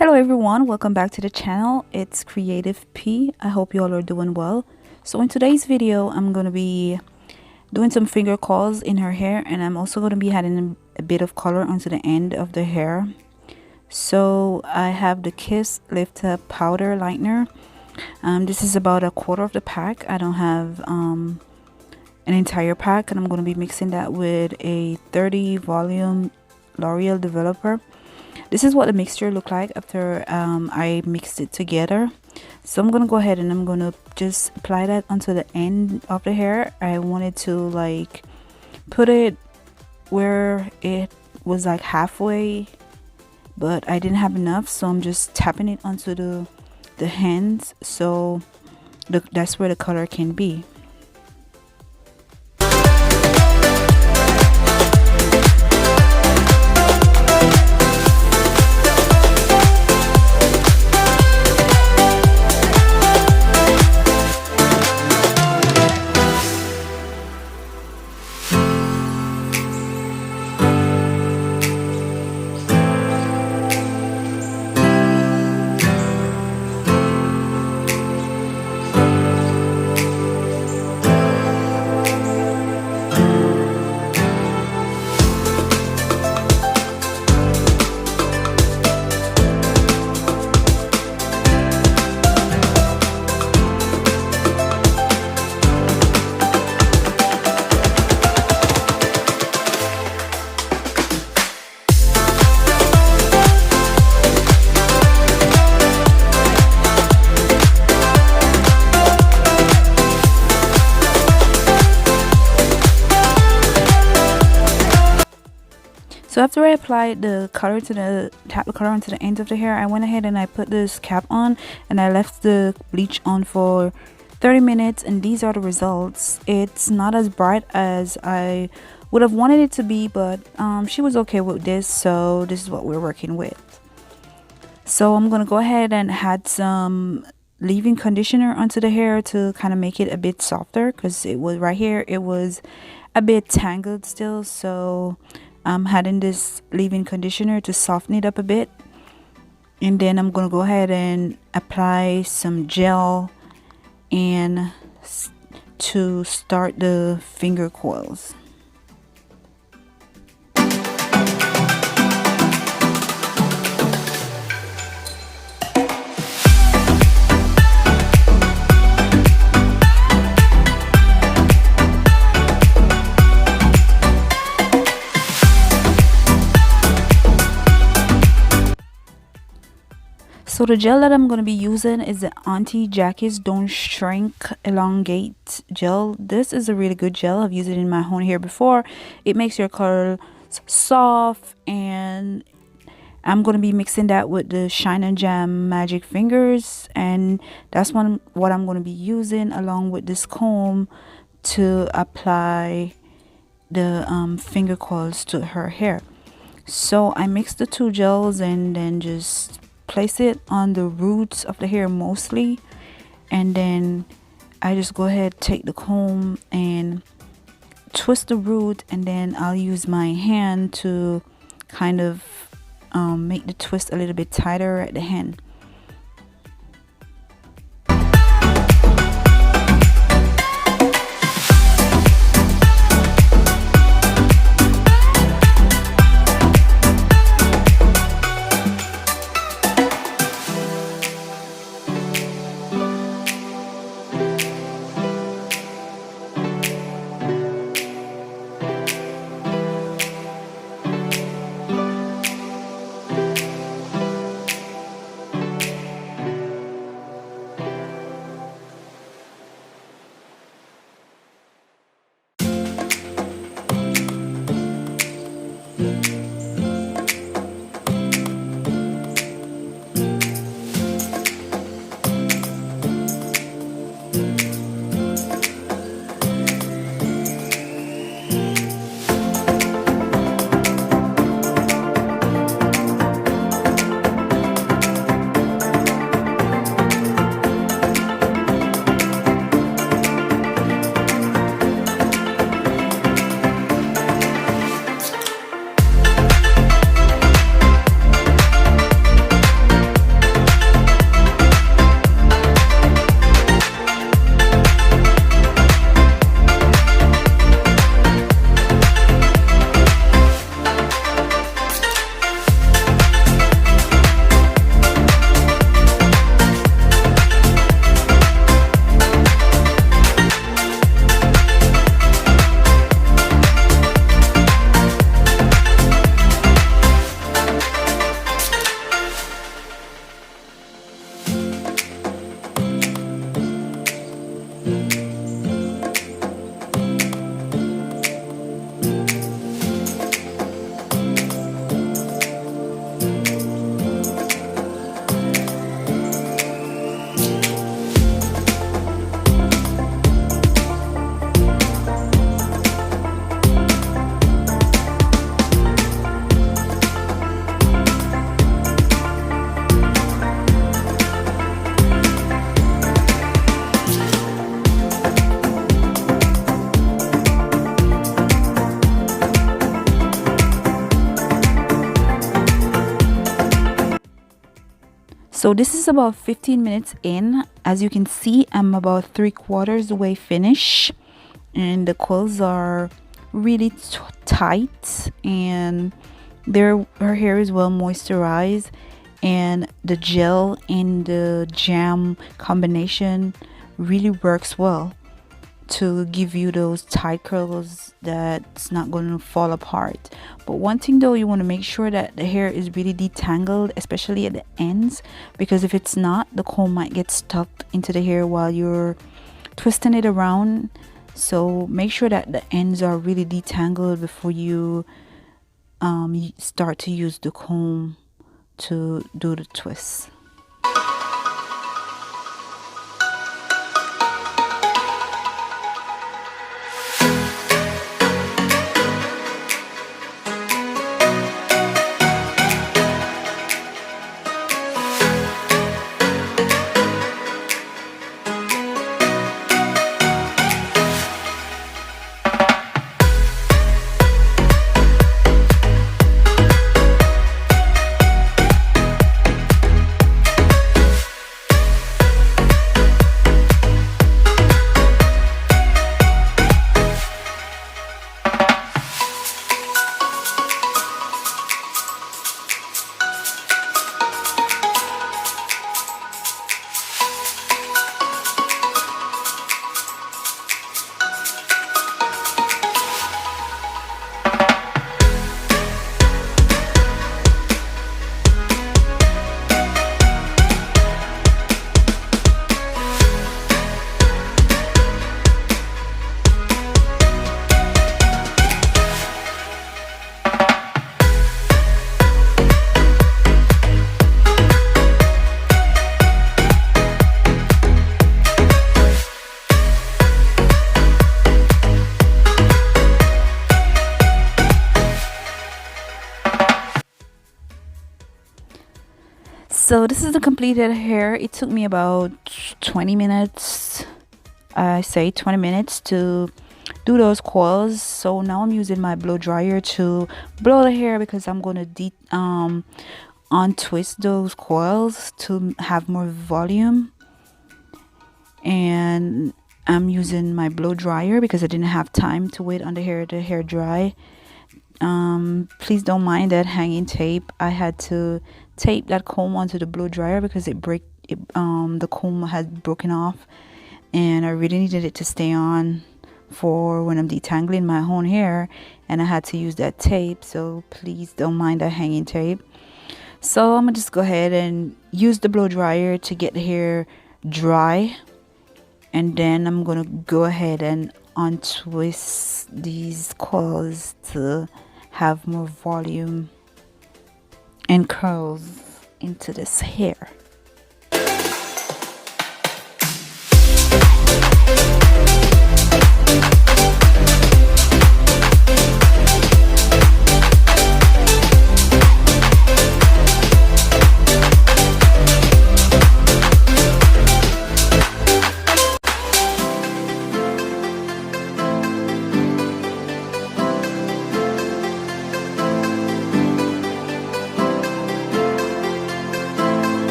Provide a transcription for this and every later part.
Hello everyone, welcome back to the channel. It's Creative P. I hope you all are doing well. So in today's video, I'm going to be doing some finger coils in her hair, and I'm also going to be adding a bit of color onto the end of the hair. So I have the Kiss Lift Up Powder Lightener. This is about a quarter of the pack. I don't have an entire pack, and I'm going to be mixing that with a 30 volume L'Oreal Developer. This is what the mixture looked like after I mixed it together. So I'm gonna go ahead and I'm gonna just apply that onto the end of the hair. I wanted to like put it where it was like halfway, but I didn't have enough, so I'm just tapping it onto the hands, so that's where the color can be. So after I applied the color to the color onto the ends of the hair, I went ahead and I put this cap on and I left the bleach on for 30 minutes, and these are the results. It's not as bright as I would have wanted it to be, but she was okay with this, so this is what we're working with. So I'm gonna go ahead and add some leave-in conditioner onto the hair to kind of make it a bit softer, because it was right here, it was a bit tangled still. So I'm adding this leave-in conditioner to soften it up a bit, and then I'm gonna go ahead and apply some gel and to start the finger coils. So the gel that I'm going to be using is the Auntie Jackie's Don't Shrink Elongate gel. This is a really good gel. I've used it in my own hair before. It makes your curls soft, and I'm going to be mixing that with the Shine and Jam Magic Fingers, and that's what I'm going to be using along with this comb to apply the finger coils to her hair. So I mixed the two gels and then just place it on the roots of the hair mostly, and then I just go ahead, take the comb and twist the root, and then I'll use my hand to kind of make the twist a little bit tighter at the end. So this is about 15 minutes in. As you can see, I'm about 3/4 way finished, and the coils are really tight, and her hair is well moisturized, and the gel and the jam combination really works well to give you those tight curls that's not going to fall apart. But one thing though, you want to make sure that the hair is really detangled, especially at the ends, because if it's not, the comb might get stuck into the hair while you're twisting it around. So make sure that the ends are really detangled before you start to use the comb to do the twist. So this is the completed hair. It took me about 20 minutes. I say 20 minutes to do those coils. So now I'm using my blow dryer to blow the hair, because I'm gonna untwist those coils to have more volume. And I'm using my blow dryer because I didn't have time to wait on the hair dry. Please don't mind that hanging tape. I had to tape that comb onto the blow dryer because the comb had broken off, and I really needed it to stay on for when I'm detangling my own hair, and I had to use that tape. So please don't mind that hanging tape. So I'm gonna just go ahead and use the blow dryer to get the hair dry, and then I'm gonna go ahead and untwist these coils to have more volume and curls into this hair.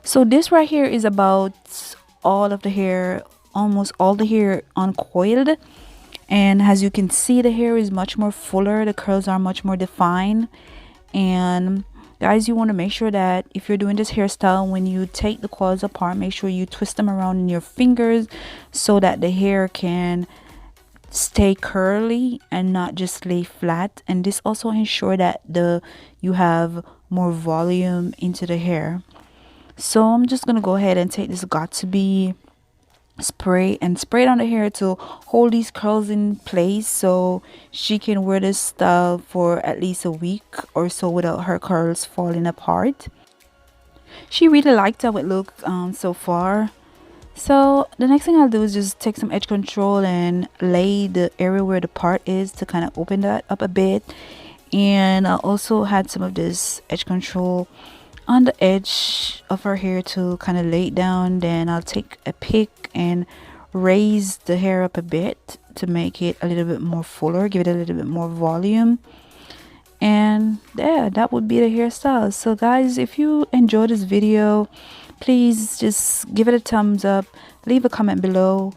So this right here is about all of the hair, almost all the hair uncoiled. And as you can see, the hair is much more fuller, the curls are much more defined. And guys, you want to make sure that if you're doing this hairstyle, when you take the coils apart, make sure you twist them around in your fingers so that the hair can stay curly and not just lay flat. And this also ensure that you have more volume into the hair. So I'm just gonna go ahead and take this got2b spray and spray it on the hair to hold these curls in place so she can wear this style for at least a week or so without her curls falling apart. She really liked how it looked so far. So the next thing I'll do is just take some edge control and lay the area where the part is to kind of open that up a bit. And I also had some of this edge control on the edge of her hair to kind of lay it down. Then I'll take a pick and raise the hair up a bit to make it a little bit more fuller, give it a little bit more volume. And yeah, that would be the hairstyle. So guys, if you enjoyed this video, please just give it a thumbs up, leave a comment below,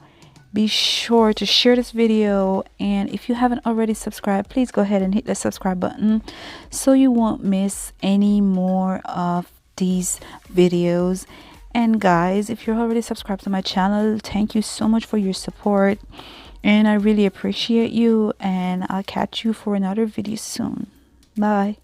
be sure to share this video, and if you haven't already subscribed, please go ahead and hit the subscribe button so you won't miss any more of these videos. And guys, if you're already subscribed to my channel, thank you so much for your support, and I really appreciate you, and I'll catch you for another video soon. Bye.